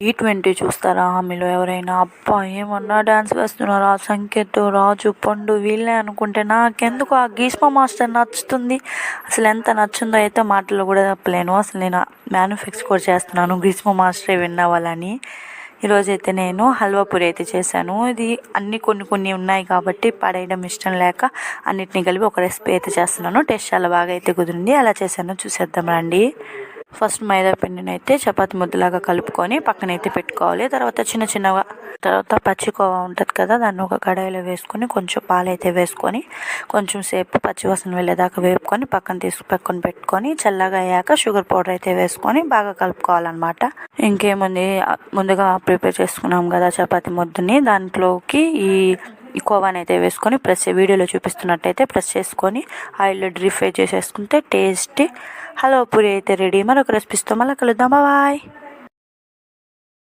T20 చూస్తారా? మీలో ఎవరైనా అబ్బా ఏమన్నా డ్యాన్స్ వేస్తున్నారా, సంకేత్, రాజు, పండు వీళ్ళే అనుకుంటే నాకెందుకు ఆ గ్రీష్మ మాస్టర్ నచ్చుతుంది. అసలు ఎంత నచ్చుందో అయితే మాటల్లో కూడా చెప్పలేను. అసలు నేను మ్యానుఫ్యాక్చర్ కూడా చేస్తున్నాను గ్రీష్మ మాస్టరే విన్ అవ్వాలని. ఈరోజైతే నేను హల్వా పూరి అయితే చేశాను. ఇది అన్నీ కొన్ని ఉన్నాయి కాబట్టి పడేయడం ఇష్టం లేక అన్నిటిని కలిపి ఒక రెసిపీ అయితే చేస్తున్నాను. టేస్ట్ చాలా బాగా అయితే కుదిరింది. అలా చేశాను, చూసేద్దాం రండి. ఫస్ట్ మైదా పిండిని అయితే చపాతి ముద్దలాగా కలుపుకొని పక్కనైతే పెట్టుకోవాలి. తర్వాత పచ్చికోవా ఉంటుంది కదా, దాన్ని ఒక కడాయిలో వేసుకొని కొంచెం పాలైతే వేసుకొని కొంచెం సేపు పచ్చివాసన వెళ్ళేదాకా వేపుకొని పక్కన పెట్టుకొని చల్లగా అయ్యాక షుగర్ పౌడర్ అయితే వేసుకొని బాగా కలుపుకోవాలన్నమాట. ఇంకేముంది, ముందుగా ప్రిపేర్ చేసుకున్నాం కదా చపాతి ముద్దని, దాంట్లోకి ఈ కోవాని అయితే వేసుకొని వీడియోలో చూపిస్తున్నట్టయితే ప్రెస్ చేసుకొని ఆయిల్లో డీప్ ఫ్రై చేసేసుకుంటే టేస్టీ హల్వా పూరి అయితే రెడీ. మరొక రెసిపీస్తో మళ్ళీ కలుద్దాం. బాయ్.